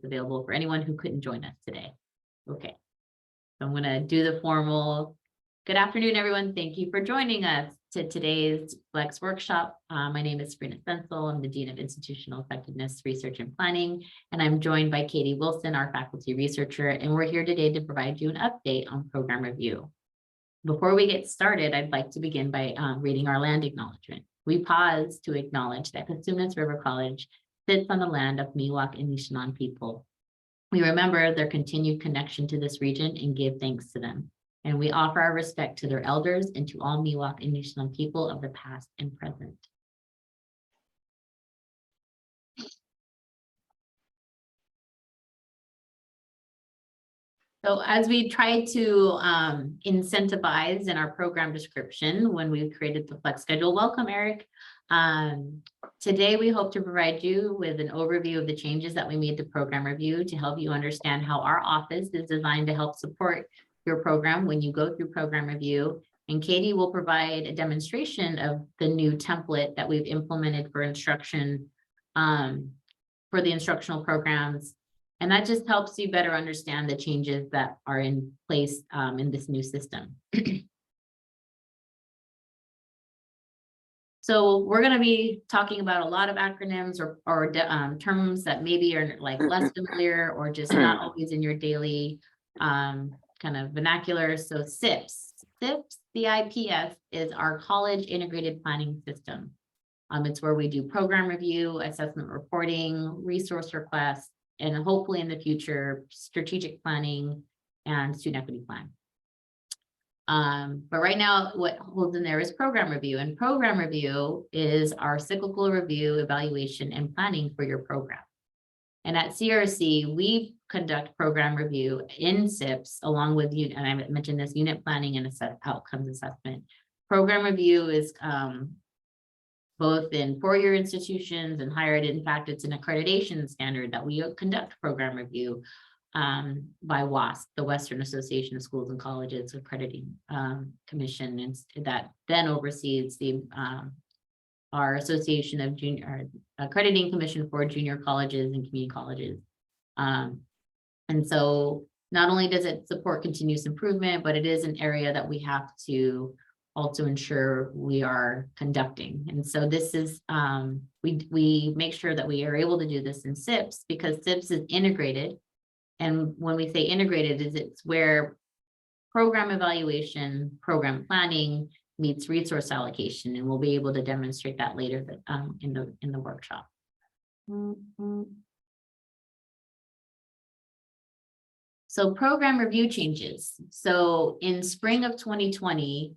available for anyone who couldn't join us today. Okay, so I'm going to do the formal. Good afternoon, everyone. Thank you for joining us to today's Flex workshop. My name is Sabrina Sensel. I'm the Dean of Institutional Effectiveness Research and Planning, and I'm joined by Katie Wilson, our faculty researcher, and we're here today to provide you an update on program review. Before we get started, I'd like to begin by reading our land acknowledgement. We pause to acknowledge that Cosumnes River College sits on the land of Miwok and Nishnawbe people. We remember their continued connection to this region and give thanks to them. And we offer our respect to their elders and to all Miwok and Nishnawbe people of the past and present. So as we try to incentivize in our program description when we created the Flex schedule, welcome, Eric. Today, we hope to provide you with an overview of the changes that we made to program review to help you understand how our office is designed to help support your program when you go through program review. And Katie will provide a demonstration of the new template that we've implemented for instruction for the instructional programs. And that just helps you better understand the changes that are in place in this new system. So we're going to be talking about a lot of acronyms or terms that maybe are like less familiar or just not always in your daily kind of vernacular. So CIPS, CIPS is our College Integrated Planning System. It's where we do program review, assessment reporting, resource requests, and hopefully in the future, strategic planning and student equity plan. But right now, what holds in there is program review, and program review is our cyclical review, evaluation, and planning for your program. And at CRC, we conduct program review in CIPS along with, and I mentioned this, unit planning and outcomes assessment. Program review is both in four-year institutions and higher ed. In fact, it's an accreditation standard that we conduct program review by WASC, the Western Association of Schools and Colleges Accrediting Commission, and that then oversees the our Association of Junior Accrediting Commission for Junior Colleges and Community Colleges. And so not only does it support continuous improvement, but it is an area that we have to also ensure we are conducting. And so this is, we make sure that we are able to do this in CIPS because CIPS is integrated. And when we say integrated, it's where program evaluation, program planning meets resource allocation, and we'll be able to demonstrate that later in the workshop. So program review changes. So in spring of 2020,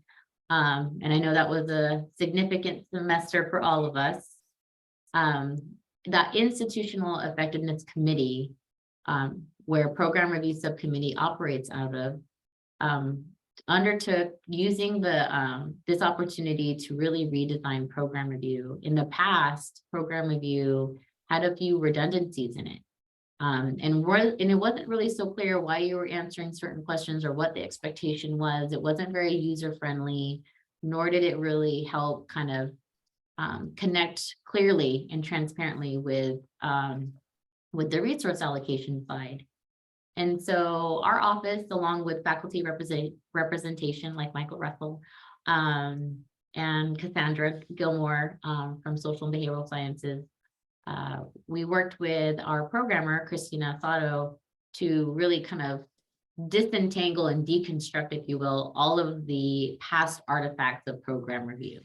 and I know that was a significant semester for all of us, that Institutional Effectiveness Committee, where Program Review Subcommittee operates out of, undertook using this opportunity to really redesign program review. In the past, program review had a few redundancies in it. And it wasn't really so clear why you were answering certain questions or what the expectation was. It wasn't very user-friendly, nor did it really help kind of connect clearly and transparently with the resource allocation side. And so our office, along with faculty representation like Michael Russell and Cassandra Gilmore from Social and Behavioral Sciences, we worked with our programmer, Christina Sato, to really kind of disentangle and deconstruct, if you will, all of the past artifacts of program review,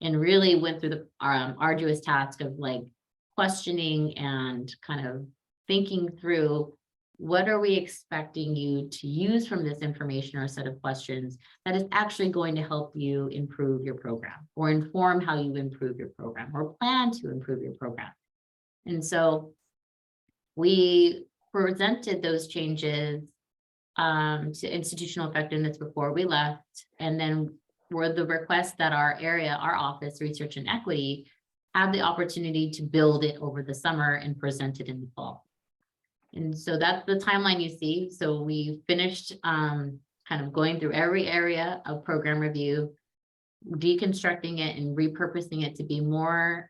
and really went through the arduous task of like questioning and kind of thinking through what are we expecting you to use from this information or set of questions that is actually going to help you improve your program or inform how you improve your program or plan to improve your program. And so we presented those changes to institutional effectiveness before we left, and then were the request that our office, Research and Equity, have the opportunity to build it over the summer and present it in the fall. And so that's the timeline you see. So we finished kind of going through every area of program review, deconstructing it and repurposing it to be more,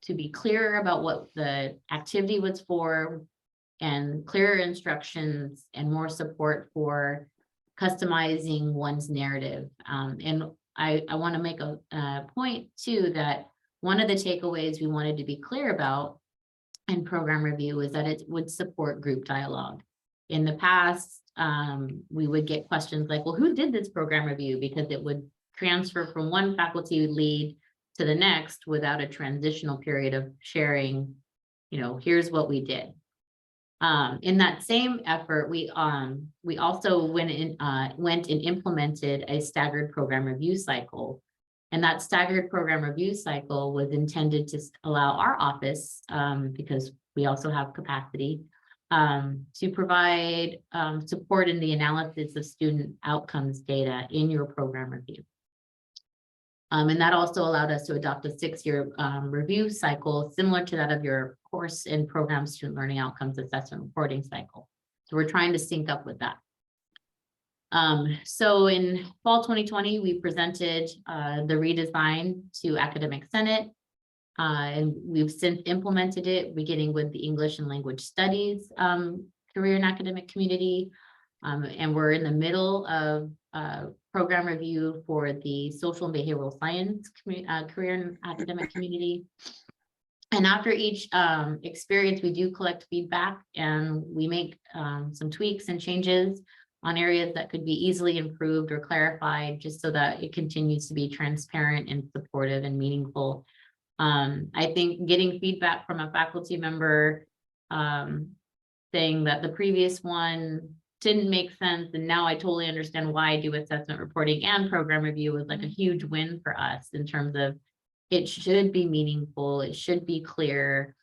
to be clearer about what the activity was for, and clearer instructions and more support for customizing one's narrative. And I want to make a point too, that one of the takeaways we wanted to be clear about in program review is that it would support group dialogue. In the past, we would get questions like, well, who did this program review? Because it would transfer from one faculty lead to the next without a transitional period of sharing, here's what we did. In that same effort, we also went and implemented a staggered program review cycle. And that staggered program review cycle was intended to allow our office, because we also have capacity, to provide support in the analysis of student outcomes data in your program review. And that also allowed us to adopt a 6-year review cycle similar to that of your course and program student learning outcomes assessment reporting cycle. So we're trying to sync up with that. So in fall 2020, we presented the redesign to Academic Senate, and we've since implemented it, beginning with the English and Language Studies career and academic community. And we're in the middle of program review for the social and behavioral science career and academic community. And after each experience, we do collect feedback and we make some tweaks and changes on areas that could be easily improved or clarified, just so that it continues to be transparent and supportive and meaningful. I think getting feedback from a faculty member saying that the previous one didn't make sense, and now I totally understand why I do assessment reporting and program review, was like a huge win for us in terms of it should be meaningful, it should be clear,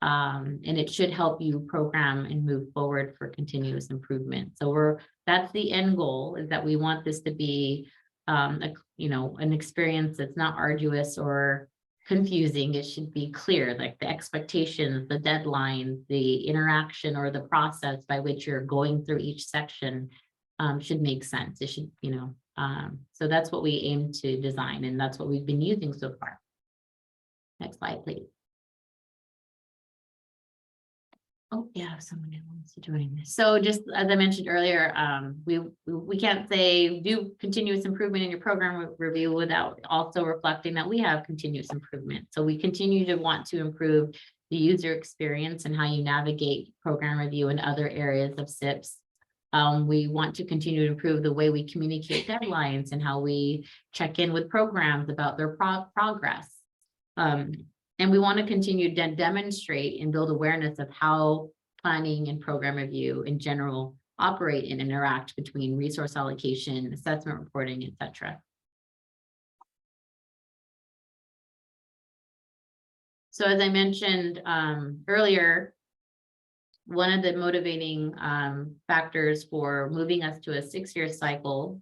and it should help you program and move forward for continuous improvement. So that's the end goal, is that we want this to be an experience that's not arduous or confusing. It should be clear, like the expectations, the deadlines, the interaction or the process by which you're going through each section should make sense. It should, so that's what we aim to design, and that's what we've been using so far. Next slide, please. Oh, yeah, someone who wants to join this. So just as I mentioned earlier, we can't say do continuous improvement in your program review without also reflecting that we have continuous improvement. So we continue to want to improve the user experience and how you navigate program review in other areas of CIPS. We want to continue to improve the way we communicate deadlines and how we check in with programs about their progress. And we want to continue to demonstrate and build awareness of how planning and program review in general operate and interact between resource allocation, assessment reporting, etc. So as I mentioned earlier, one of the motivating factors for moving us to a 6-year cycle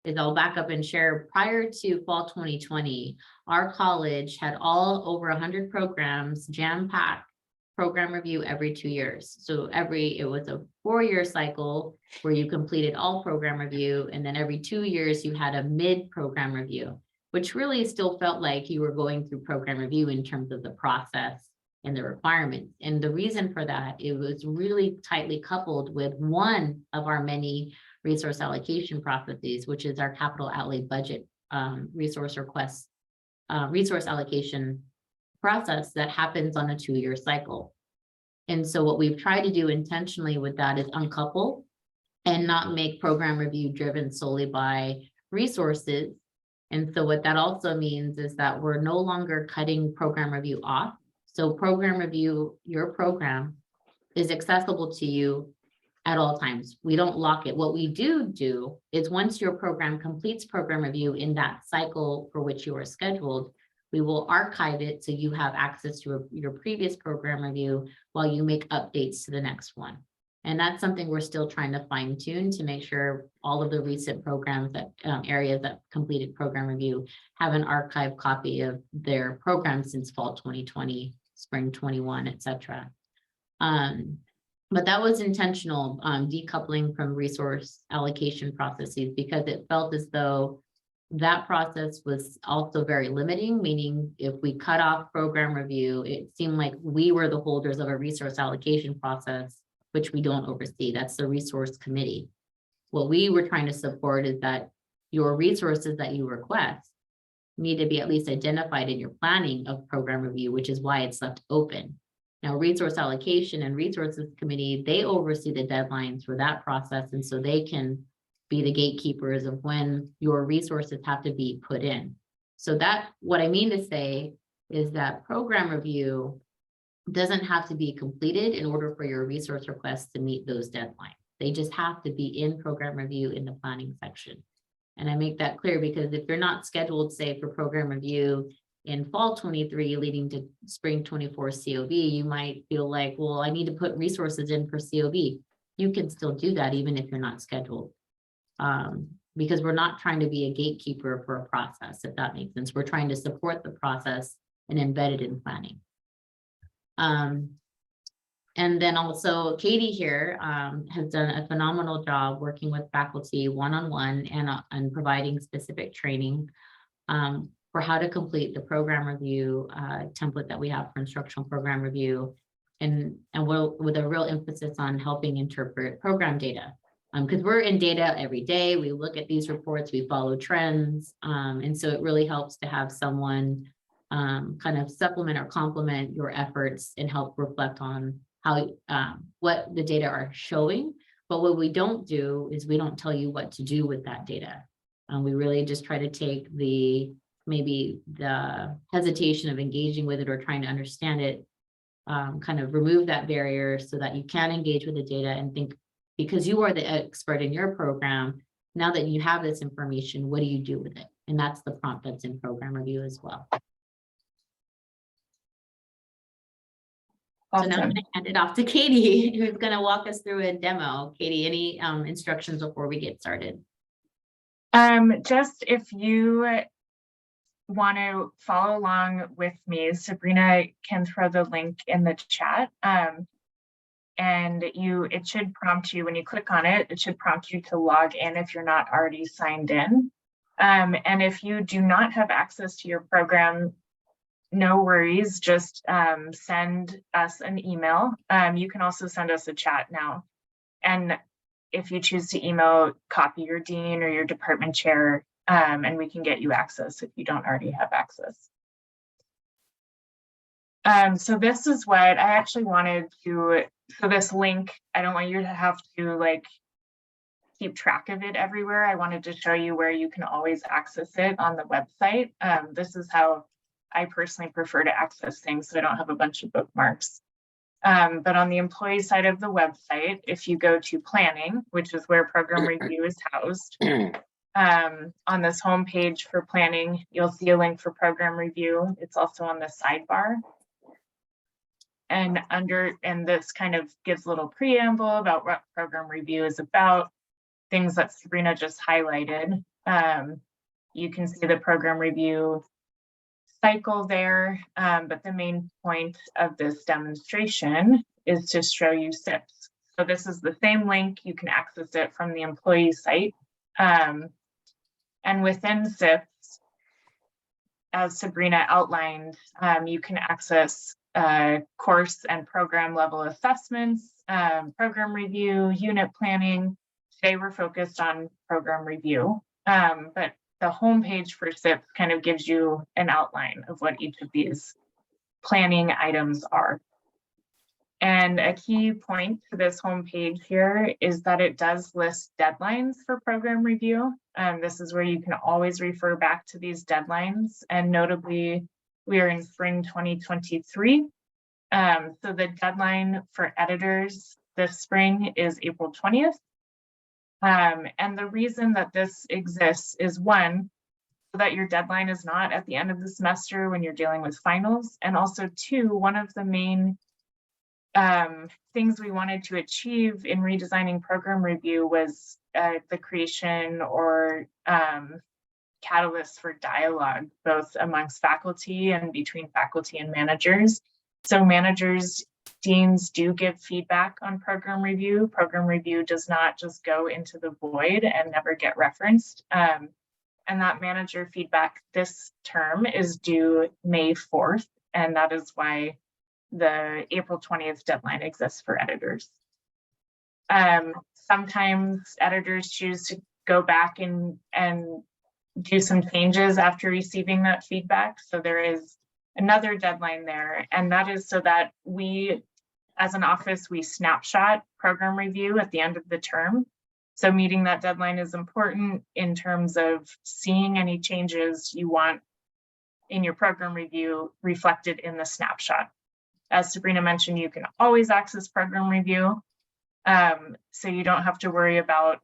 is, I'll back up and share, prior to fall 2020, our college had over 100 programs, jam-packed program review every 2 years. So it was a 4-year cycle where you completed all program review, and then every 2 years you had a mid-program review, which really still felt like you were going through program review in terms of the process and the requirements. And the reason for that, it was really tightly coupled with one of our many resource allocation processes, which is our capital outlay budget resource allocation process that happens on a 2-year cycle. And so what we've tried to do intentionally with that is uncouple and not make program review driven solely by resources. And so what that also means is that we're no longer cutting program review off. So program review, your program, is accessible to you at all times. We don't lock it. What we do is, once your program completes program review in that cycle for which you are scheduled, we will archive it so you have access to your previous program review while you make updates to the next one. And that's something we're still trying to fine tune to make sure all of the recent programs that areas that completed program review have an archived copy of their program since fall 2020, spring 21, etc. But that was intentional, decoupling from resource allocation processes, because it felt as though that process was also very limiting, meaning if we cut off program review, it seemed like we were the holders of a resource allocation process which we don't oversee. That's the resource committee. What we were trying to support is that your resources that you request need to be at least identified in your planning of program review, which is why it's left open. Now, resource allocation and resources committee, they oversee the deadlines for that process. And so they can be the gatekeepers of when your resources have to be put in. So that, what I mean to say is that program review doesn't have to be completed in order for your resource requests to meet those deadlines. They just have to be in program review in the planning section. And I make that clear because if you're not scheduled, say, for program review in fall 23 leading to spring 24 COB, you might feel like, well, I need to put resources in for COB. You can still do that even if you're not scheduled. Because we're not trying to be a gatekeeper for a process, if that makes sense. We're trying to support the process and embed it in planning. And then also Katie here has done a phenomenal job working with faculty one-on-one and providing specific training for how to complete the program review template that we have for instructional program review, and with a real emphasis on helping interpret program data. Because we're in data every day, we look at these reports, we follow trends, and so it really helps to have someone kind of supplement or complement your efforts and help reflect on how what the data are showing. But what we don't do is we don't tell you what to do with that data. We really just try to take maybe the hesitation of engaging with it or trying to understand it, kind of remove that barrier so that you can engage with the data and think, because you are the expert in your program, now that you have this information, what do you do with it? And that's the prompt that's in program review as well. Awesome. So now I'm going to hand it off to Katie, who's going to walk us through a demo. Katie, any instructions before we get started? Just if you want to follow along with me, Sabrina can throw the link in the chat. And it should prompt you when you click on it, it should prompt you to log in if you're not already signed in. And if you do not have access to your program, no worries, just send us an email. You can also send us a chat now. And if you choose to email, copy your dean or your department chair, and we can get you access if you don't already have access. So this is what I actually wanted to, so this link, I don't want you to have to like keep track of it everywhere. I wanted to show you where you can always access it on the website. This is how I personally prefer to access things so I don't have a bunch of bookmarks. But on the employee side of the website, if you go to planning, which is where program review is housed, on this home page for planning, you'll see a link for program review. It's also on the sidebar. And this kind of gives a little preamble about what program review is about, things that Sabrina just highlighted. You can see the program review cycle there, but the main point of this demonstration is to show you CIPS. So this is the same link, you can access it from the employee site. And within CIPS, as Sabrina outlined, you can access course and program level assessments, program review, unit planning. Today we're focused on program review, but the homepage for CIPS kind of gives you an outline of what each of these planning items are. And a key point to this homepage here is that it does list deadlines for program review. This is where you can always refer back to these deadlines. And notably, we are in spring 2023. So the deadline for editors this spring is April 20th. And the reason that this exists is one, so that your deadline is not at the end of the semester when you're dealing with finals. And also two, one of the main things we wanted to achieve in redesigning program review was the creation or catalyst for dialogue, both amongst faculty and between faculty and managers. So managers, deans do give feedback on program review. Program review does not just go into the void and never get referenced. And that manager feedback this term is due May 4th. And that is why the April 20th deadline exists for editors. Sometimes editors choose to go back and do some changes after receiving that feedback. So there is another deadline there, and that is so that we, as an office, we snapshot program review at the end of the term. So meeting that deadline is important in terms of seeing any changes you want in your program review reflected in the snapshot. As Sabrina mentioned, you can always access program review. So you don't have to worry about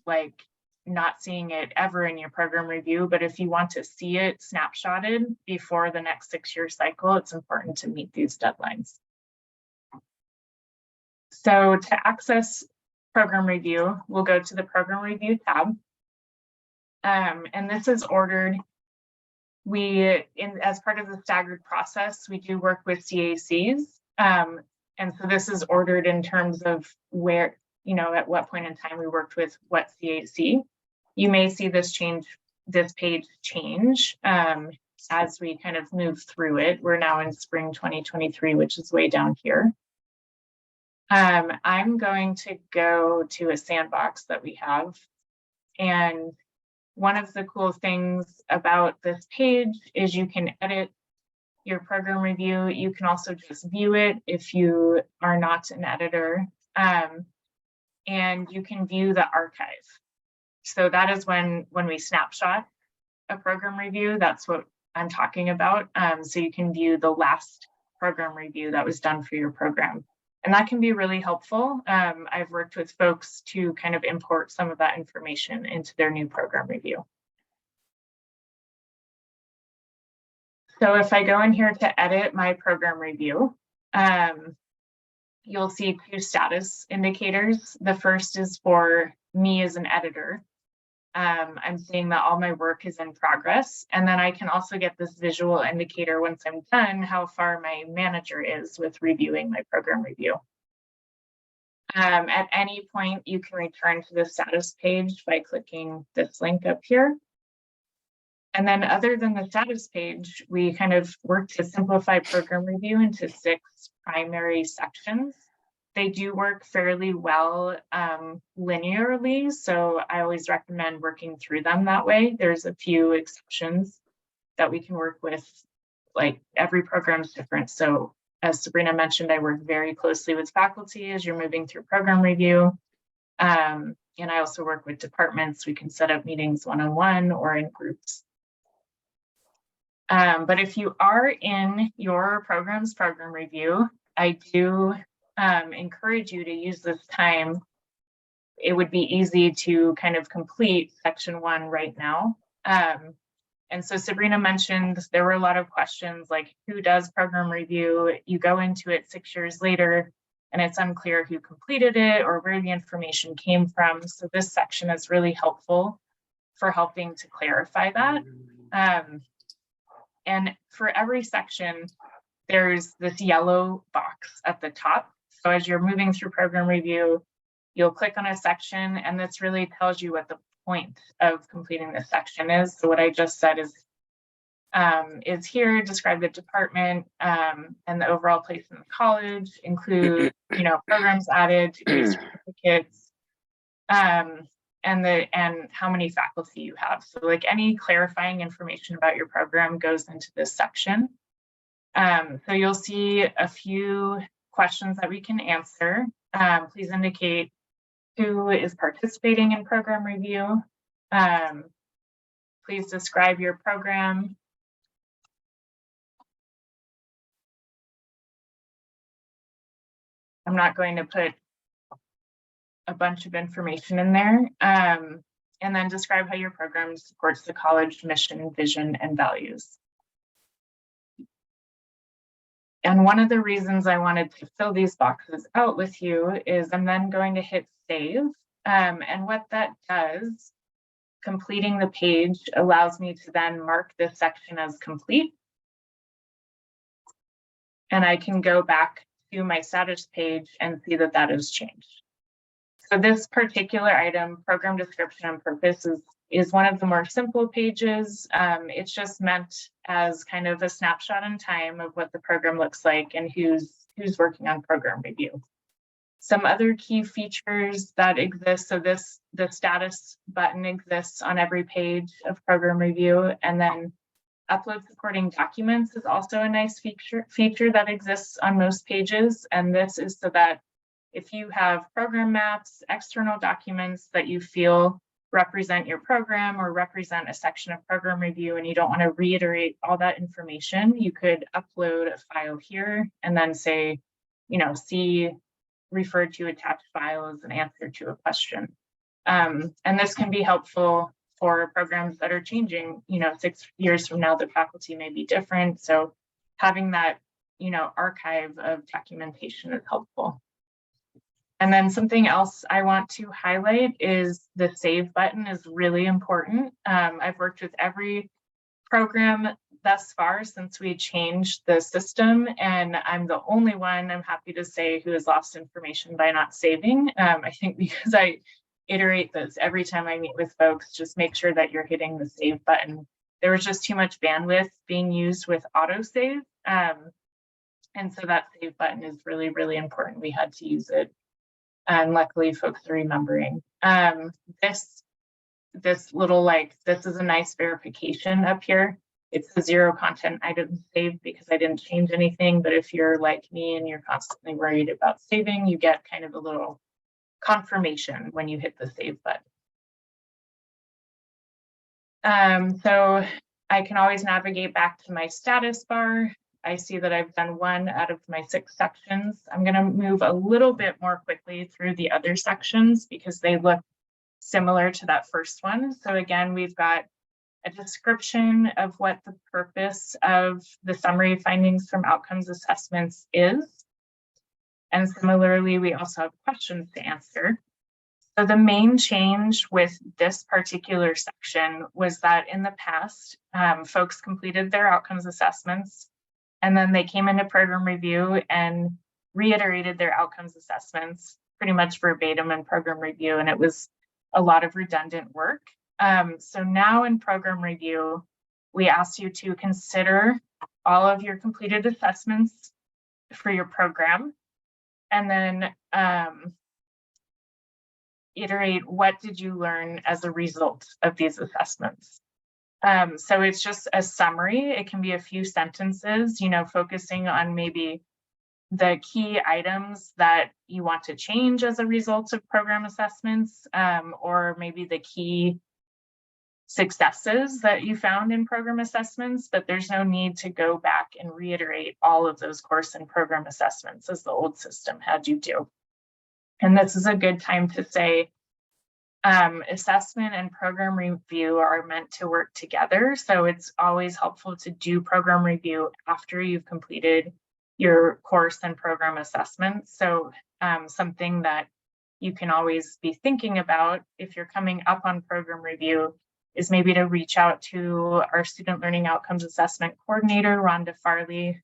like not seeing it ever in your program review, but if you want to see it snapshotted before the next 6-year cycle, it's important to meet these deadlines. So to access program review, we'll go to the program review tab. And this is ordered. As part of the staggered process, we do work with CACs. And so this is ordered in terms of where, at what point in time we worked with what CAC. You may see this page change as we kind of move through it. We're now in spring 2023, which is way down here. I'm going to go to a sandbox that we have. And one of the cool things about this page is you can edit your program review. You can also just view it if you are not an editor. And you can view the archive. So that is when we snapshot a program review, that's what I'm talking about. So you can view the last program review that was done for your program. And that can be really helpful. I've worked with folks to kind of import some of that information into their new program review. So if I go in here to edit my program review, you'll see 2 status indicators. The first is for me as an editor. I'm seeing that all my work is in progress. And then I can also get this visual indicator once I'm done, how far my manager is with reviewing my program review. At any point, you can return to the status page by clicking this link up here. And then other than the status page, we kind of work to simplify program review into 6 primary sections. They do work fairly well linearly, so I always recommend working through them that way. There's a few exceptions that we can work with, like every program is different. So as Sabrina mentioned, I work very closely with faculty as you're moving through program review. And I also work with departments. We can set up meetings one-on-one or in groups. But if you are in your program's program review, I do encourage you to use this time. It would be easy to kind of complete section 1 right now. And so Sabrina mentioned there were a lot of questions like who does program review? You go into it 6 years later and it's unclear who completed it or where the information came from. So this section is really helpful for helping to clarify that. And for every section, there's this yellow box at the top. So as you're moving through program review, you'll click on a section and this really tells you what the point of completing this section is. So what I just said is here, describe the department and the overall place in the college, include, programs added, certificates, and how many faculty you have. So like any clarifying information about your program goes into this section. So you'll see a few questions that we can answer. Please indicate who is participating in program review. Please describe your program. I'm not going to put a bunch of information in there. And then describe how your program supports the college mission, vision, and values. And one of the reasons I wanted to fill these boxes out with you is I'm then going to hit save. And what that does, completing the page allows me to then mark this section as complete. And I can go back to my status page and see that that has changed. So this particular item, program description and purpose, is one of the more simple pages. It's just meant as kind of a snapshot in time of what the program looks like and who's working on program review. Some other key features that exist, so the status button exists on every page of program review, and then upload supporting documents is also a nice feature that exists on most pages. And this is so that if you have program maps, external documents that you feel represent your program or represent a section of program review, and you don't want to reiterate all that information, you could upload a file here and then say, see referred to attached file as an answer to a question. And this can be helpful for programs that are changing. 6 years from now, the faculty may be different. So having that, archive of documentation is helpful. And then something else I want to highlight is the save button is really important. I've worked with every program thus far since we changed the system, and I'm the only one, I'm happy to say, who has lost information by not saving. I think because I iterate this every time I meet with folks, just make sure that you're hitting the save button. There was just too much bandwidth being used with autosave. And so that save button is really, really important. We had to use it. And luckily folks are remembering. This little, this is a nice verification up here. It's the 0 content item saved because I didn't change anything. But if you're like me and you're constantly worried about saving, you get kind of a little confirmation when you hit the save button. So I can always navigate back to my status bar. I see that I've done 1 out of my 6 sections. I'm going to move a little bit more quickly through the other sections because they look similar to that first one. So again, we've got a description of what the purpose of the summary findings from outcomes assessments is. And similarly, we also have questions to answer. So the main change with this particular section was that in the past, folks completed their outcomes assessments, and then they came into program review and reiterated their outcomes assessments pretty much verbatim in program review, and it was a lot of redundant work. So now in program review, we asked you to consider all of your completed assessments for your program, and then iterate what did you learn as a result of these assessments. So it's just a summary. It can be a few sentences, focusing on maybe the key items that you want to change as a result of program assessments, or maybe the key successes that you found in program assessments, but there's no need to go back and reiterate all of those course and program assessments as the old system had you do. And this is a good time to say, assessment and program review are meant to work together. So it's always helpful to do program review after you've completed your course and program assessments. So something that you can always be thinking about if you're coming up on program review is maybe to reach out to our student learning outcomes assessment coordinator, Rhonda Farley,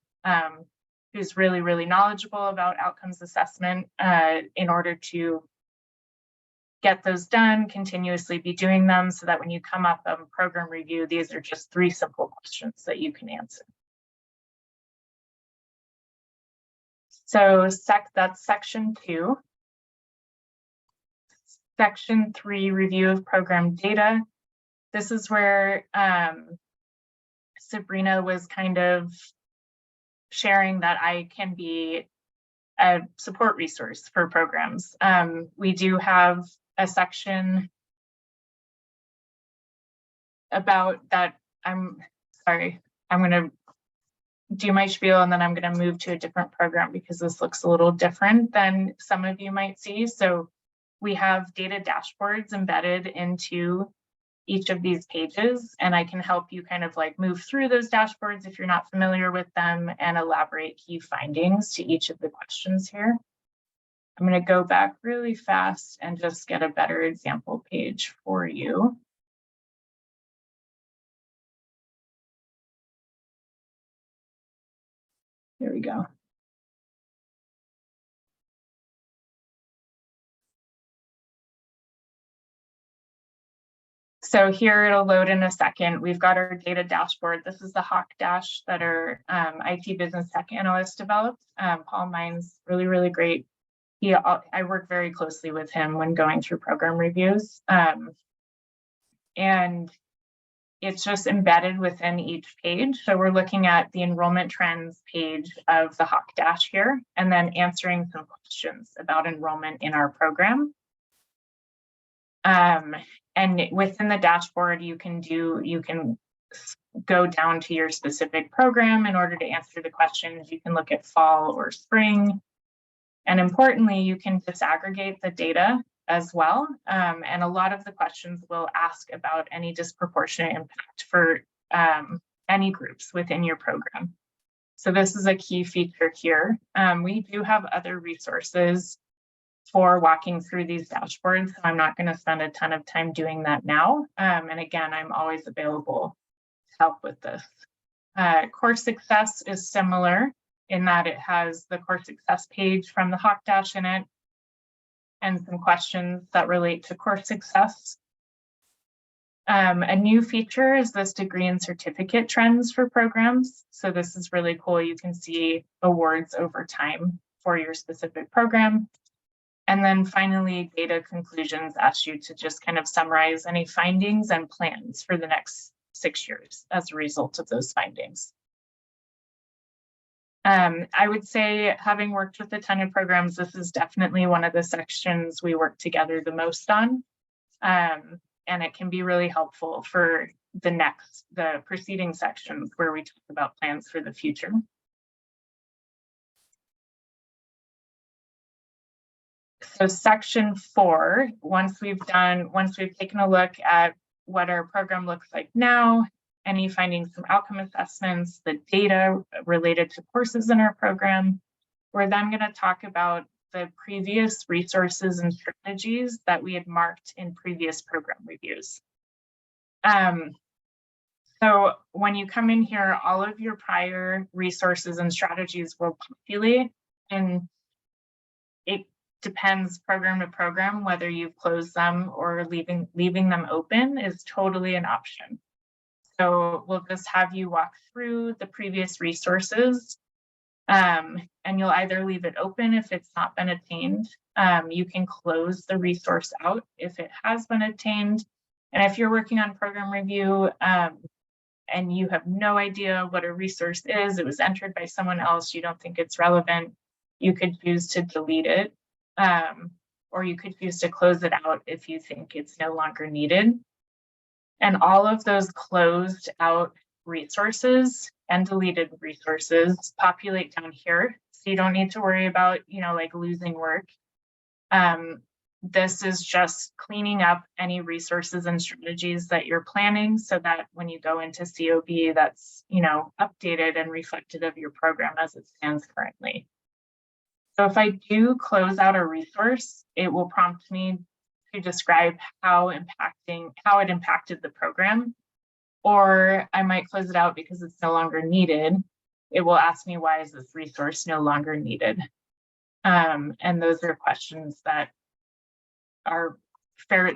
who's really, really knowledgeable about outcomes assessment in order to get those done, continuously be doing them so that when you come up on program review, these are just 3 simple questions that you can answer. So that's section 2. Section 3, review of program data. This is where Sabrina was kind of sharing that I can be a support resource for programs. We do have a section about that. I'm sorry, I'm going to do my spiel and then I'm going to move to a different program because this looks a little different than some of you might see. So we have data dashboards embedded into each of these pages, and I can help you kind of move through those dashboards if you're not familiar with them and elaborate key findings to each of the questions here. I'm going to go back really fast and just get a better example page for you. Here we go. So here it'll load in a second. We've got our data dashboard. This is the Hawk Dash that our IT business tech analyst developed. Paul Mine's really, really great I work very closely with him when going through program reviews. And it's just embedded within each page. So we're looking at the enrollment trends page of the Hawk Dash here, and then answering some questions about enrollment in our program. And within the dashboard, you can go down to your specific program in order to answer the questions. You can look at fall or spring. And importantly, you can disaggregate the data as well. And a lot of the questions will ask about any disproportionate impact for any groups within your program. So this is a key feature here. We do have other resources for walking through these dashboards, so I'm not going to spend a ton of time doing that now. And again, I'm always available to help with this. Course success is similar in that it has the course success page from the Hawk Dash in it, and some questions that relate to course success. A new feature is this degree and certificate trends for programs. So this is really cool. You can see awards over time for your specific program. And then finally, data conclusions asks you to just kind of summarize any findings and plans for the next 6 years as a result of those findings. I would say, having worked with a ton of programs, this is definitely one of the sections we work together the most on. And it can be really helpful for the preceding sections where we talk about plans for the future. So section 4, once we've taken a look at what our program looks like now, any findings from outcome assessments, the data related to courses in our program, we're then going to talk about the previous resources and strategies that we had marked in previous program reviews. So when you come in here, all of your prior resources and strategies will populate, and it depends program to program whether you've closed them or leaving them open is totally an option. So we'll just have you walk through the previous resources, and you'll either leave it open if it's not been attained. You can close the resource out if it has been attained. And if you're working on program review and you have no idea what a resource is, it was entered by someone else, you don't think it's relevant, you could choose to delete it. Or you could choose to close it out if you think it's no longer needed. And all of those closed out resources and deleted resources populate down here. So you don't need to worry about, like losing work. This is just cleaning up any resources and strategies that you're planning so that when you go into COB, that's, updated and reflected of your program as it stands currently. So if I do close out a resource, it will prompt me to describe how it impacted the program, or I might close it out because it's no longer needed. It will ask me, why is this resource no longer needed? And those are questions that are fair,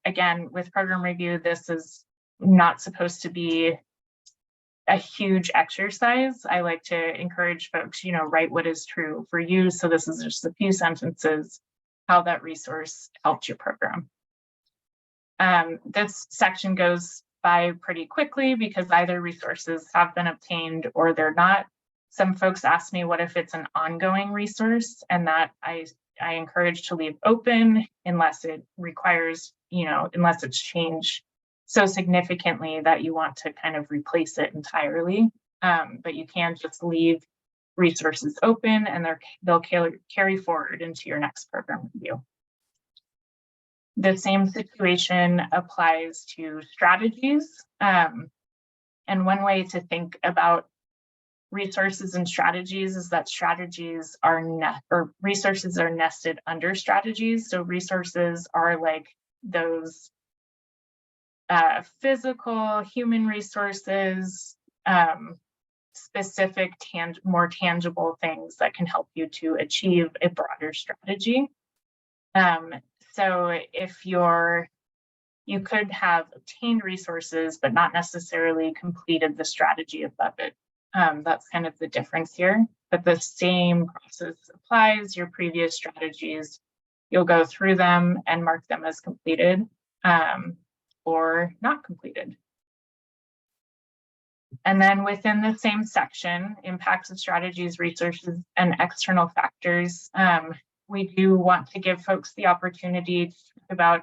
again, with program review, this is not supposed to be a huge exercise. I like to encourage folks, write what is true for you. So this is just a few sentences, how that resource helped your program. This section goes by pretty quickly because either resources have been obtained or they're not. Some folks ask me, what if it's an ongoing resource? And that I encourage to leave open unless it requires, unless it's changed so significantly that you want to kind of replace it entirely. But you can just leave resources open and they'll carry forward into your next program review. The same situation applies to strategies. And one way to think about resources and strategies is that resources are nested under strategies. So resources are like those physical human resources, specific, more tangible things that can help you to achieve a broader strategy. So if you could have obtained resources, but not necessarily completed the strategy above it. That's kind of the difference here, but the same process applies. Your previous strategies, you'll go through them and mark them as completed or not completed. And then within the same section, impacts of strategies, resources, and external factors, we do want to give folks the opportunity to talk about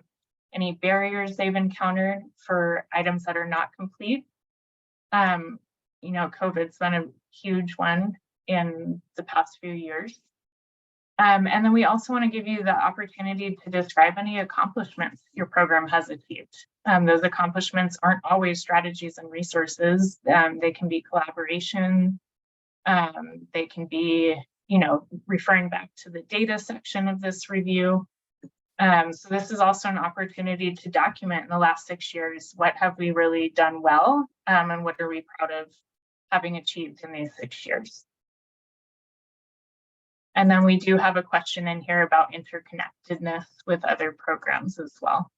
any barriers they've encountered for items that are not complete. You know, COVID's been a huge one in the past few years. And then we also want to give you the opportunity to describe any accomplishments your program has achieved. Those accomplishments aren't always strategies and resources. They can be collaboration. They can be, you know, referring back to the data section of this review. So this is also an opportunity to document in the last 6 years, what have we really done well, and what are we proud of having achieved in these 6 years. And then we do have a question in here about interconnectedness with other programs as well.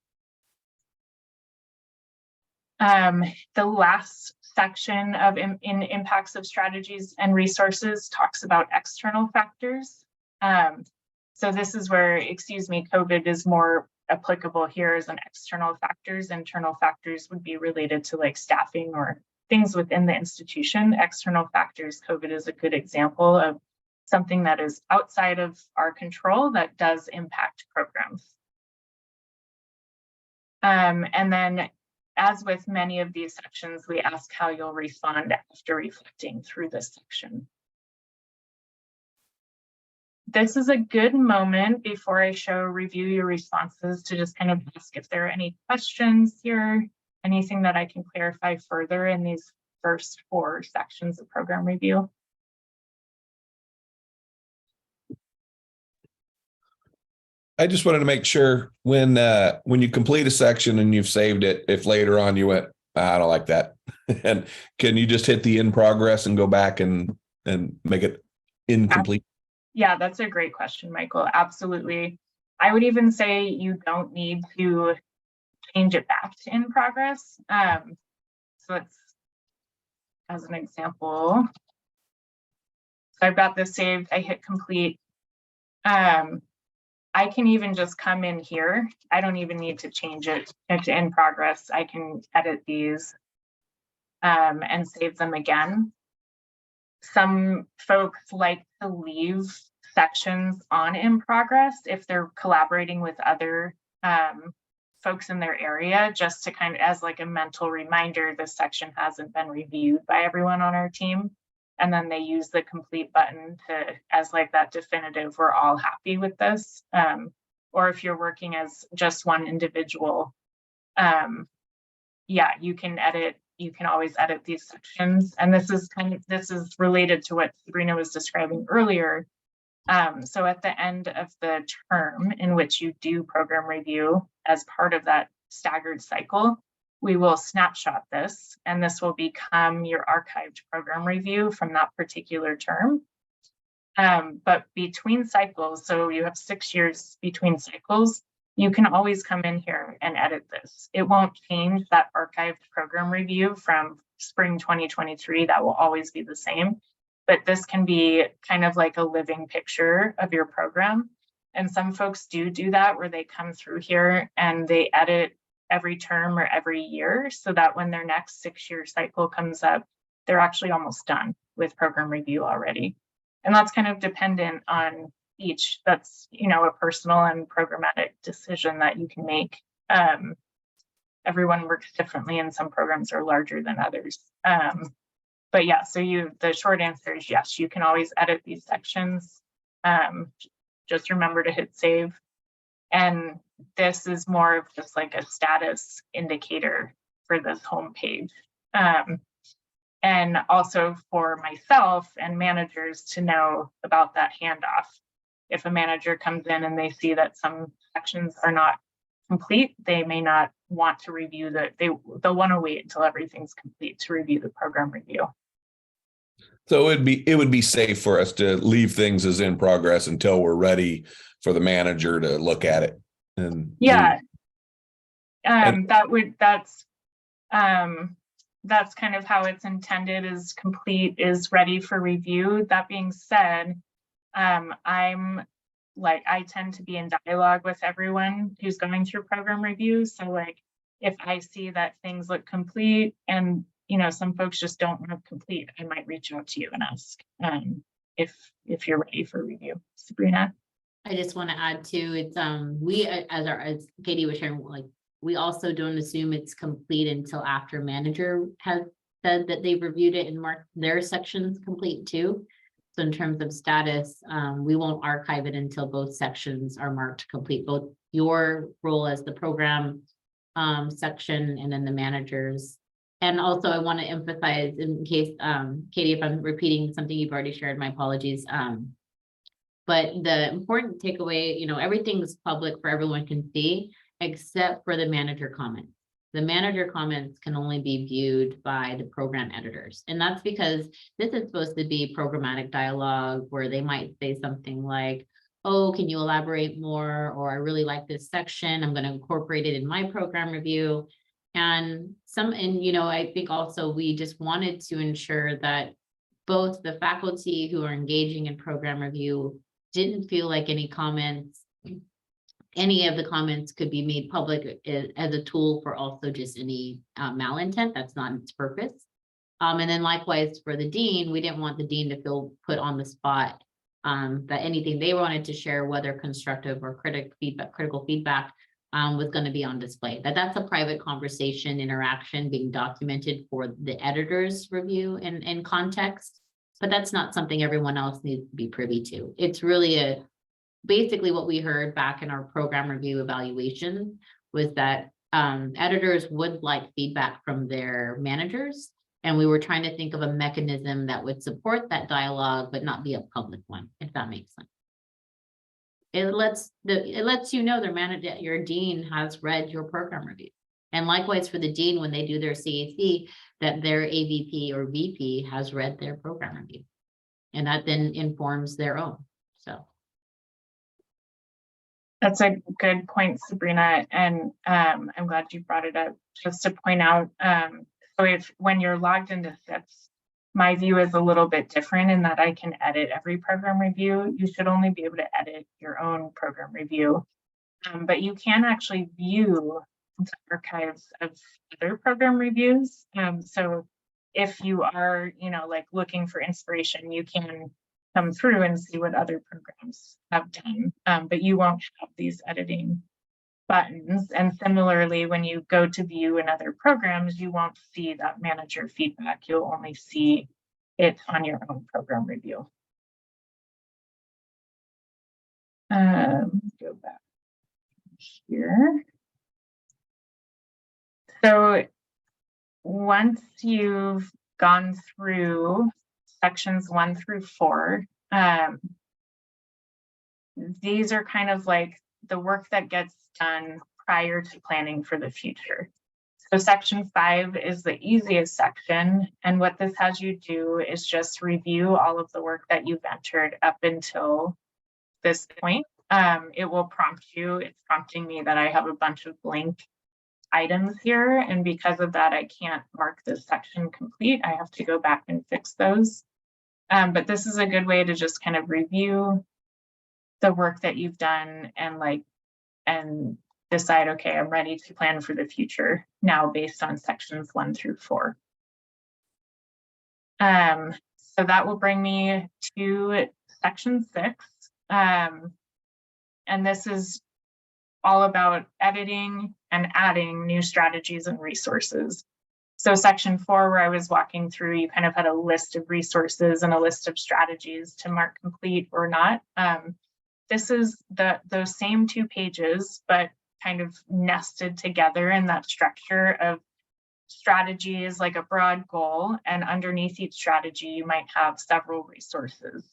The last section of in impacts of strategies and resources talks about external factors. So this is where, excuse me, COVID is more applicable here as an external factors. Internal factors would be related to like staffing or things within the institution. External factors, COVID is a good example of something that is outside of our control that does impact programs. And then, as with many of these sections, we ask how you'll respond after reflecting through this section. This is a good moment before I review your responses to just kind of ask if there are any questions here, anything that I can clarify further in these first 4 sections of program review. I just wanted to make sure when you complete a section and you've saved it, if later on you went, I don't like that, and can you just hit the in progress and go back and make it incomplete? Yeah, that's a great question, Michael. Absolutely. I would even say you don't need to change it back to in progress. So let's, as an example, so I've got this saved, I hit complete. I can even just come in here. I don't even need to change it to in progress. I can edit these and save them again. Some folks like to leave sections on in progress if they're collaborating with other folks in their area, just to kind of as like a mental reminder, this section hasn't been reviewed by everyone on our team. And then they use the complete button to as like that definitive, we're all happy with this. Or if you're working as just one individual, yeah, you can edit, you can always edit these sections. And this is related to what Sabrina was describing earlier. So at the end of the term in which you do program review as part of that staggered cycle, we will snapshot this, and this will become your archived program review from that particular term. But between cycles, so you have 6 years between cycles, you can always come in here and edit this. It won't change that archived program review from spring 2023. That will always be the same. But this can be kind of like a living picture of your program. And some folks do that where they come through here and they edit every term or every year so that when their next 6-year cycle comes up, they're actually almost done with program review already. And that's kind of dependent on each. That's, you know, a personal and programmatic decision that you can make. Everyone works differently and some programs are larger than others. But yeah, so the short answer is yes, you can always edit these sections. Just remember to hit save. And this is more of just like a status indicator for this homepage. And also for myself and managers to know about that handoff. If a manager comes in and they see that some sections are not complete, they may not want to review they'll want to wait until everything's complete to review the program review. So it would be safe for us to leave things as in progress until we're ready for the manager to look at it. And yeah, that's kind of how it's intended, is complete, is ready for review. That being said, I tend to be in dialogue with everyone who's going through program reviews. So like, if I see that things look complete and, you know, some folks just don't have complete, I might reach out to you and ask if you're ready for review. Sabrina? I just want to add too, it's, we, as Katie was sharing, like, we also don't assume it's complete until after manager has said that they've reviewed it and marked their sections complete too. So in terms of status, we won't archive it until both sections are marked complete, both your role as the program section and then the managers. And also I want to emphasize, in case, Katie, if I'm repeating something you've already shared, my apologies. But the important takeaway, you know, everything's public for everyone can see, except for the manager comments. The manager comments can only be viewed by the program editors. And that's because this is supposed to be programmatic dialogue where they might say something like, oh, can you elaborate more? Or I really like this section, I'm going to incorporate it in my program review. And you know, I think also we just wanted to ensure that both the faculty who are engaging in program review didn't feel like any of the comments could be made public as a tool for also just any malintent. That's not its purpose. And then likewise for the dean, we didn't want the dean to feel put on the spot that anything they wanted to share, whether constructive or critical feedback, was going to be on display. That's a private conversation interaction being documented for the editor's review and context, but that's not something everyone else needs to be privy to. It's really basically what we heard back in our program review evaluation was that editors would like feedback from their managers. And we were trying to think of a mechanism that would support that dialogue, but not be a public one, if that makes sense. It lets you know your dean has read your program review. And likewise for the dean, when they do their CAC, that their AVP or VP has read their program review. And that then informs their own. So. That's a good point, Sabrina. And I'm glad you brought it up. Just to point out, so when you're logged into CIPS, my view is a little bit different in that I can edit every program review. You should only be able to edit your own program review, but you can actually view the archives of other program reviews. So if you are, you know, like looking for inspiration, you can come through and see what other programs have done, but you won't have these editing buttons. And similarly, when you go to view in other programs, you won't see that manager feedback. You'll only see it on your own program review. Go back here. So once you've gone through sections 1 through 4, these are kind of like the work that gets done prior to planning for the future. So section 5 is the easiest section. And what this has you do is just review all of the work that you've entered up until this point. It will prompt you. It's prompting me that I have a bunch of blank items here. And because of that, I can't mark this section complete. I have to go back and fix those. But this is a good way to just kind of review the work that you've done and decide, okay, I'm ready to plan for the future now based on sections 1 through 4. So that will bring me to section 6. And this is all about editing and adding new strategies and resources. So section 4, where I was walking through, you kind of had a list of resources and a list of strategies to mark complete or not. This is those same 2 pages, but kind of nested together in that structure of strategies, like a broad goal, and underneath each strategy, you might have several resources.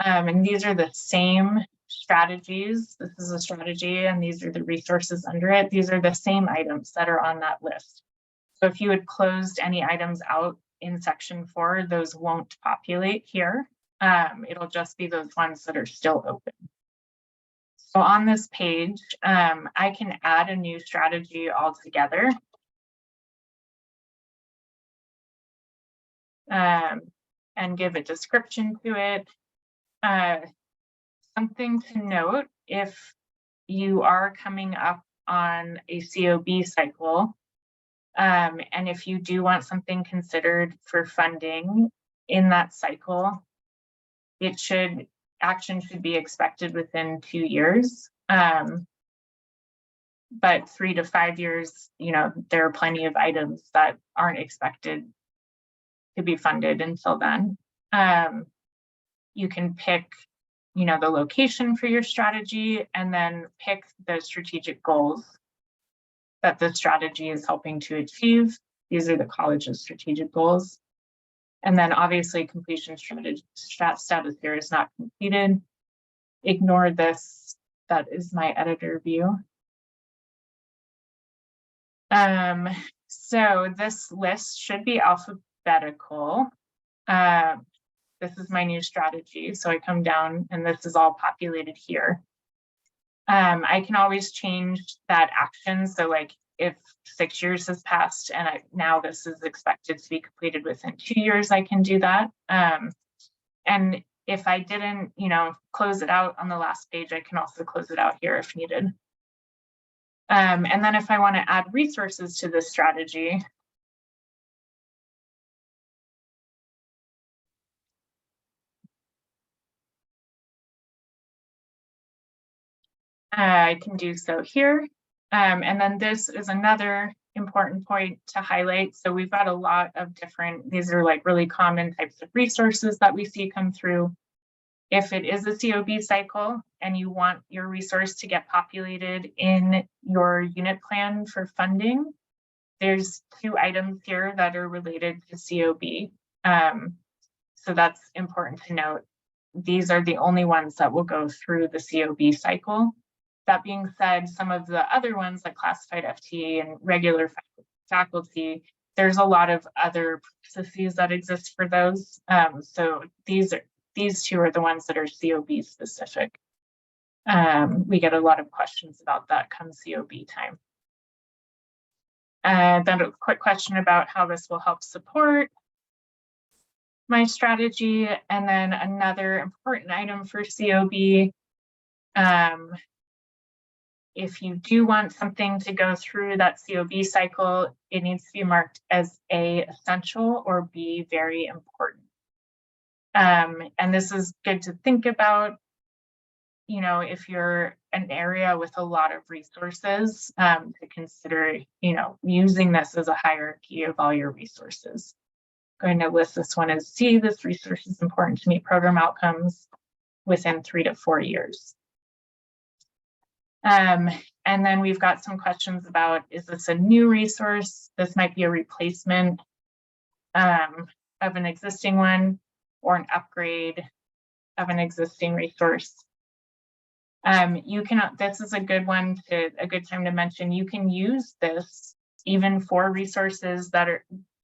And these are the same strategies. This is a strategy, and these are the resources under it. These are the same items that are on that list. So if you had closed any items out in section 4, those won't populate here. It'll just be those ones that are still open. So on this page, I can add a new strategy altogether. and give a description to it. Something to note, if you are coming up on a COB cycle, and if you do want something considered for funding in that cycle, action should be expected within 2 years. But 3 to 5 years, there are plenty of items that aren't expected to be funded until then. You can pick, the location for your strategy, and then pick the strategic goals that the strategy is helping to achieve. These are the college's strategic goals. And then obviously completion status here is not completed. Ignore this. That is my editor view. So this list should be alphabetical. This is my new strategy. So I come down and this is all populated here. I can always change that action. So like if 6 years has passed and now this is expected to be completed within 2 years, I can do that. And if I didn't, close it out on the last page, I can also close it out here if needed. And then if I want to add resources to this strategy, I can do so here. And then this is another important point to highlight. So we've got a lot of these are like really common types of resources that we see come through. If it is a COB cycle and you want your resource to get populated in your unit plan for funding, there's 2 items here that are related to COB. So that's important to note. These are the only ones that will go through the COB cycle. That being said, some of the other ones like classified FTE and regular faculty, there's a lot of other processes that exist for those. So these 2 are the ones that are COB specific. We get a lot of questions about that come COB time. Then a quick question about how this will help support my strategy. And then another important item for COB, if you do want something to go through that COB cycle, it needs to be marked as A, essential, or B, very important. And this is good to think about, if you're an area with a lot of resources, to consider, using this as a hierarchy of all your resources. I'm going to list this one as C. This resource is important to meet program outcomes within 3 to 4 years. And then we've got some questions about, is this a new resource? This might be a replacement of an existing one, or an upgrade of an existing resource. This is a good time to mention, you can use this even for resources that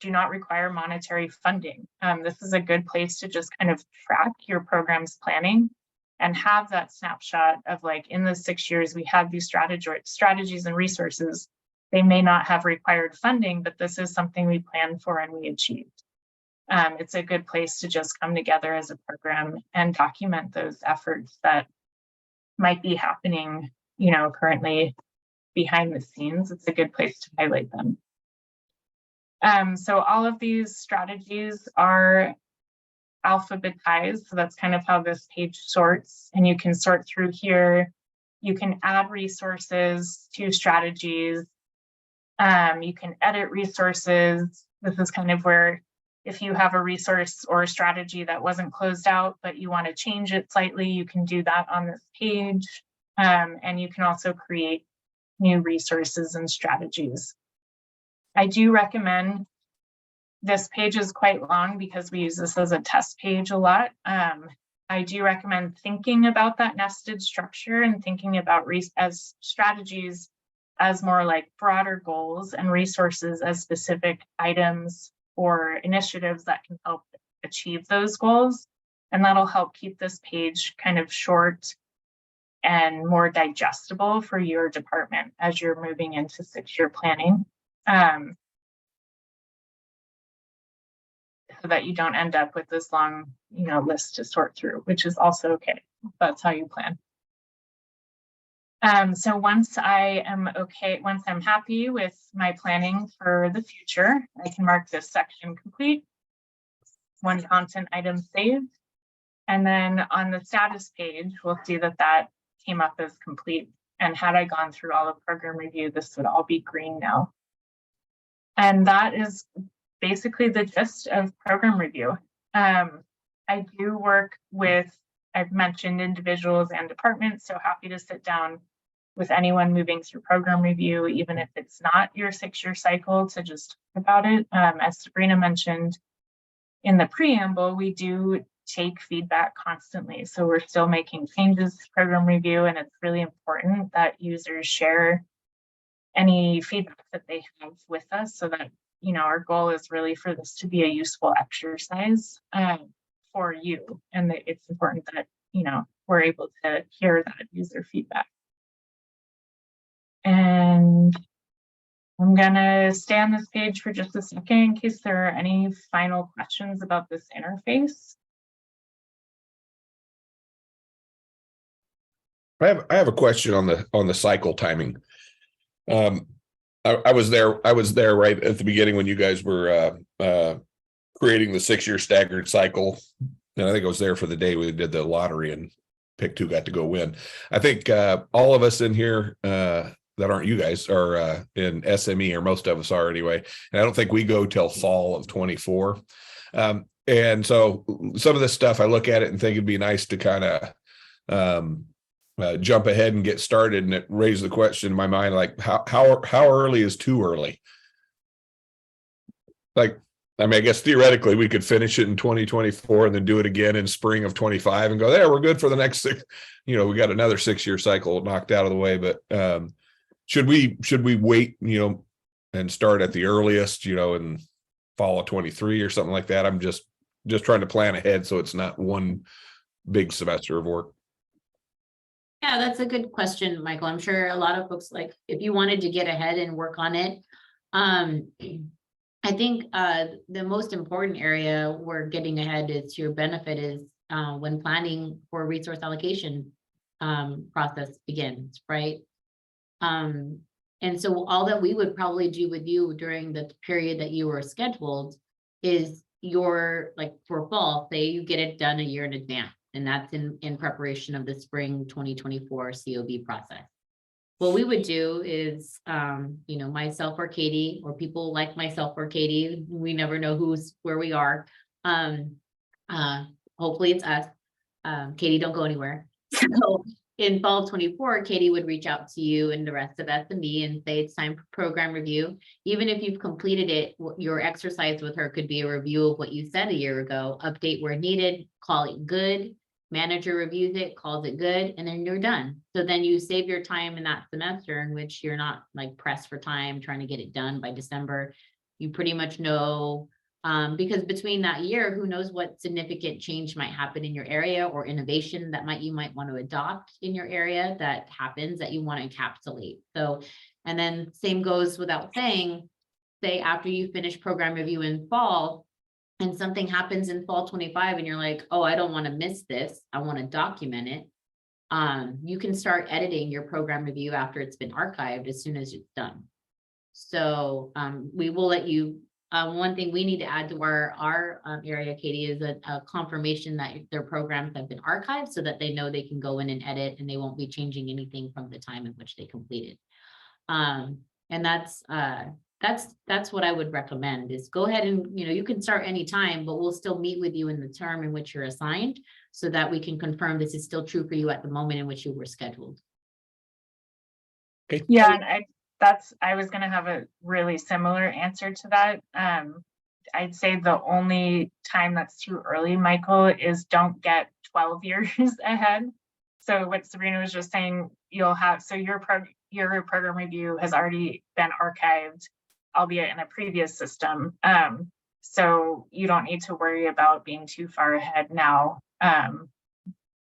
do not require monetary funding. This is a good place to just kind of track your program's planning and have that snapshot of like, in the 6 years, we have these strategies and resources. They may not have required funding, but this is something we planned for and we achieved. It's a good place to just come together as a program and document those efforts that might be happening, currently behind the scenes. It's a good place to highlight them. So all of these strategies are alphabetized. So that's kind of how this page sorts, and you can sort through here. You can add resources to strategies. You can edit resources. This is kind of where, if you have a resource or a strategy that wasn't closed out, but you want to change it slightly, you can do that on this page. And you can also create new resources and strategies. I do recommend, this page is quite long because we use this as a test page a lot. I do recommend thinking about that nested structure and thinking about as strategies as more like broader goals, and resources as specific items or initiatives that can help achieve those goals. And that'll help keep this page kind of short and more digestible for your department as you're moving into 6-year planning. so that you don't end up with this long, list to sort through, which is also okay. That's how you plan. So once I'm happy with my planning for the future, I can mark this section complete. One content item saved. And then on the status page, we'll see that that came up as complete. And had I gone through all of program review, this would all be green now. And that is basically the gist of program review. I do work with, I've mentioned individuals and departments, so happy to sit down with anyone moving through program review, even if it's not your 6-year cycle, to just talk about it. As Sabrina mentioned in the preamble, we do take feedback constantly. So we're still making changes to program review, and it's really important that users share any feedback that they have with us, so that, our goal is really for this to be a useful exercise for you. And it's important that, we're able to hear that user feedback. And I'm gonna stay on this page for just a second in case there are any final questions about this interface. I have a question on the cycle timing. I was there right at the beginning when you guys were creating the 6-year staggered cycle, and I think I was there for the day we did the lottery and picked who got to go win. I think all of us in here that aren't you guys are in SME, or most of us are anyway. And I don't think we go till fall of 24. And so some of this stuff, I look at it and think it'd be nice to kind of jump ahead and get started. And it raised the question in my mind, like how early is too early? Like, I guess theoretically we could finish it in 2024 and then do it again in spring of 25 and go, there, we're good for the next 6, we got another 6-year cycle knocked out of the way. But should we wait, and start at the earliest, in fall of 23 or something like that? I'm just trying to plan ahead so it's not one big semester of work. Yeah, that's a good question, Michael. I'm sure a lot of folks, like, if you wanted to get ahead and work on it, I think the most important area where getting ahead is to your benefit is when planning for resource allocation process begins, right? And so all that we would probably do with you during the period that you were scheduled is for fall, say you get it done a year in advance, and that's in preparation of the spring 2024 COB process. What we would do is, myself or Katie, or people like myself or Katie, we never know where we are. Hopefully it's us. Katie, don't go anywhere. So in fall 24, Katie would reach out to you and the rest of SME and say it's time for program review. Even if you've completed it, your exercise with her could be a review of what you said a year ago, update where needed, call it good. Manager reviews it, calls it good, and then you're done. So then you save your time in that semester in which you're not like pressed for time trying to get it done by December. You pretty much know, because between that year, who knows what significant change might happen in your area or innovation that you might want to adopt in your area that happens that you want to encapsulate. So, and then same goes without saying, say after you finish program review in fall, and something happens in fall 25 and you're like, oh, I don't want to miss this, I want to document it. You can start editing your program review after it's been archived as soon as it's done. So we will let you, one thing we need to add to our area, Katie, is a confirmation that their programs have been archived so that they know they can go in and edit and they won't be changing anything from the time in which they completed. And that's what I would recommend is go ahead and, you can start anytime, but we'll still meet with you in the term in which you're assigned so that we can confirm this is still true for you at the moment in which you were scheduled. Okay. Yeah, and I was going to have a really similar answer to that. I'd say the only time that's too early, Michael, is don't get 12 years ahead. So what Sabrina was just saying, your program review has already been archived, albeit in a previous system. So you don't need to worry about being too far ahead now,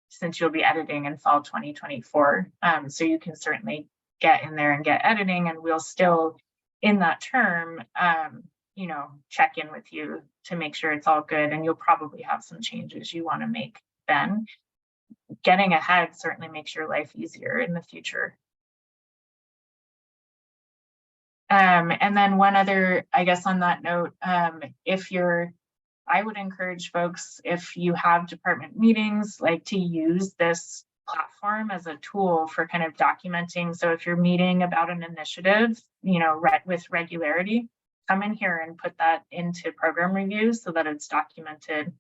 since you'll be editing in fall 2024. So you can certainly get in there and get editing, and we'll still, in that term, check in with you to make sure it's all good. And you'll probably have some changes you want to make then. Getting ahead certainly makes your life easier in the future. And then one other, I guess on that note, I would encourage folks, if you have department meetings, like to use this platform as a tool for kind of documenting. So if you're meeting about an initiative, with regularity, come in here and put that into program reviews so that it's documented.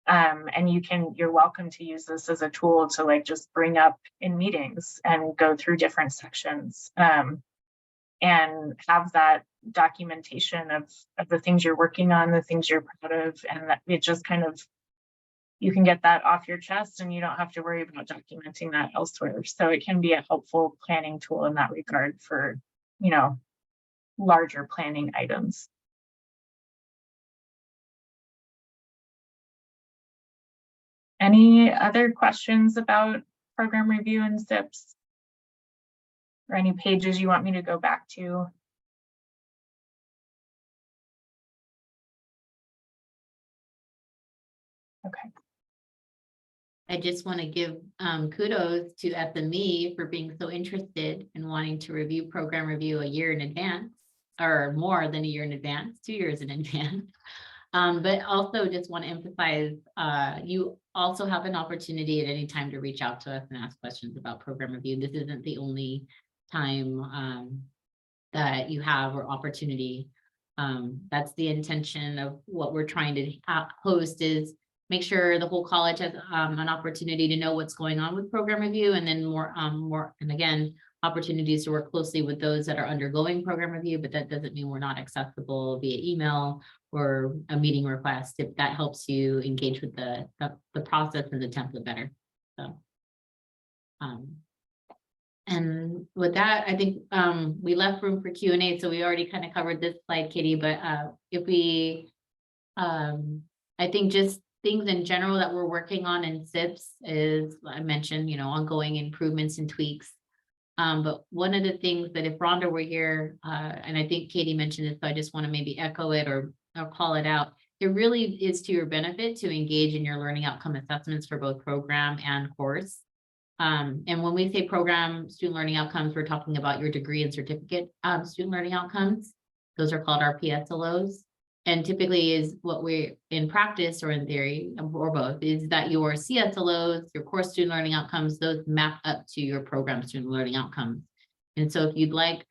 And you're welcome to use this as a tool to like just bring up in meetings and go through different sections, and have that documentation of the things you're working on, the things you're proud of, and that it just kind of, you can get that off your chest and you don't have to worry about documenting that elsewhere. So it can be a helpful planning tool in that regard for, larger planning items. Any other questions about program review and CIPS? Or any pages you want me to go back to? Okay. I just want to give kudos to SME for being so interested in wanting to review program review a year in advance, or more than a year in advance, 2 years in advance. But also just want to emphasize, you also have an opportunity at any time to reach out to us and ask questions about program review. This isn't the only time that you have or opportunity. That's the intention of what we're trying to host, is make sure the whole college has an opportunity to know what's going on with program review, and then more, and again, opportunities to work closely with those that are undergoing program review, but that doesn't mean we're not accessible via email or a meeting request, if that helps you engage with the process and the template better. So, and with that, I think we left room for Q&A, so we already kind of covered this slide, Katie, but if we, I think just things in general that we're working on in CIPS is, I mentioned, ongoing improvements and tweaks. But one of the things that if Rhonda were here, and I think Katie mentioned it, so I just want to maybe echo it or call it out, it really is to your benefit to engage in your learning outcome assessments for both program and course. And when we say program student learning outcomes, we're talking about your degree and certificate student learning outcomes. Those are called our PSLOs. And typically is what we're in practice or in theory, or both, is that your CSLOs, your course student learning outcomes, those map up to your program student learning outcomes. And so if you'd like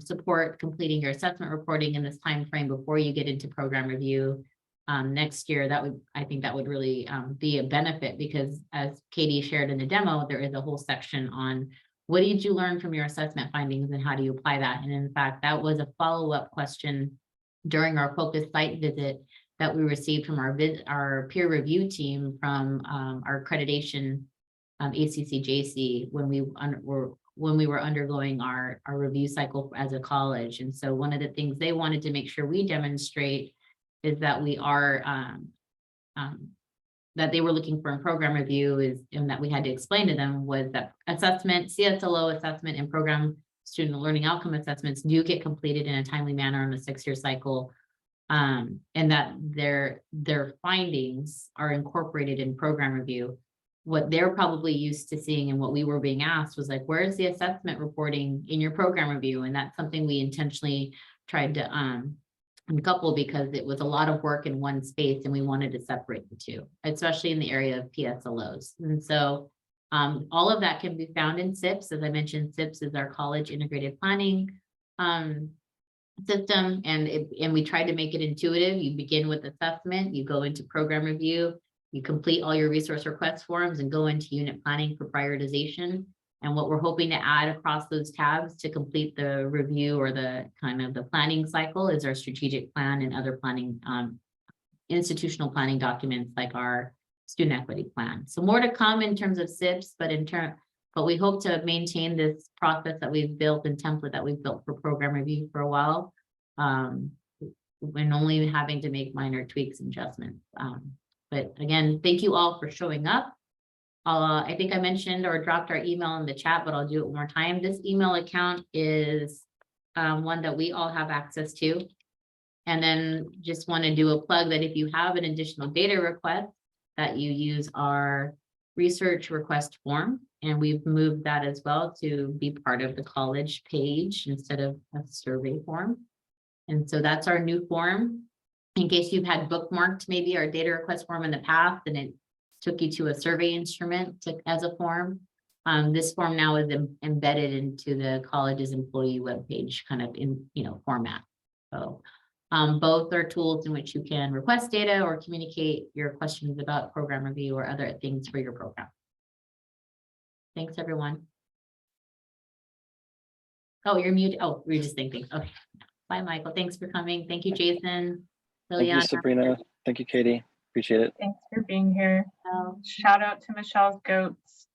support completing your assessment reporting in this time frame before you get into program review next year, I think that would really be a benefit, because as Katie shared in the demo, there is a whole section on what did you learn from your assessment findings and how do you apply that? And in fact, that was a follow-up question during our focus site visit that we received from our peer review team from our accreditation ACCJC when we were undergoing our review cycle as a college. And so one of the things they wanted to make sure we demonstrate is that we are that they were looking for in program review and that we had to explain to them was that assessment, CSLO assessment, and program student learning outcome assessments do get completed in a timely manner on a 6-year cycle, and that their findings are incorporated in program review. What they're probably used to seeing and what we were being asked was like, where's the assessment reporting in your program review? And that's something we intentionally tried to uncouple, because it was a lot of work in one space and we wanted to separate the two, especially in the area of PSLOs. And so all of that can be found in CIPS. As I mentioned, CIPS is our college integrated planning system, and we tried to make it intuitive. You begin with assessment, you go into program review, you complete all your resource request forms and go into unit planning for prioritization. And what we're hoping to add across those tabs to complete the review or the kind of the planning cycle is our strategic plan and other planning, institutional planning documents like our student equity plan. So more to come in terms of CIPS, but we hope to maintain this process that we've built and template that we've built for program review for a while, when only having to make minor tweaks and adjustments. But again, thank you all for showing up. I think I mentioned or dropped our email in the chat, but I'll do it one more time. This email account is one that we all have access to. And then just want to do a plug that if you have an additional data request, that you use our research request form. And we've moved that as well to be part of the college page instead of a survey form. And so that's our new form. In case you've had bookmarked maybe our data request form in the past and it took you to a survey instrument as a form. This form now is embedded into the college's employee webpage kind of in, format. So both are tools in which you can request data or communicate your questions about program review or other things for your program. Thanks, everyone. Oh, you're muted. Oh, we're just thinking. Okay. Bye, Michael. Thanks for coming. Thank you, Jason. Thank you, Liliana. Sabrina. Thank you, Katie. Appreciate it. Thanks for being here. Oh. Shout out to Michelle's goats.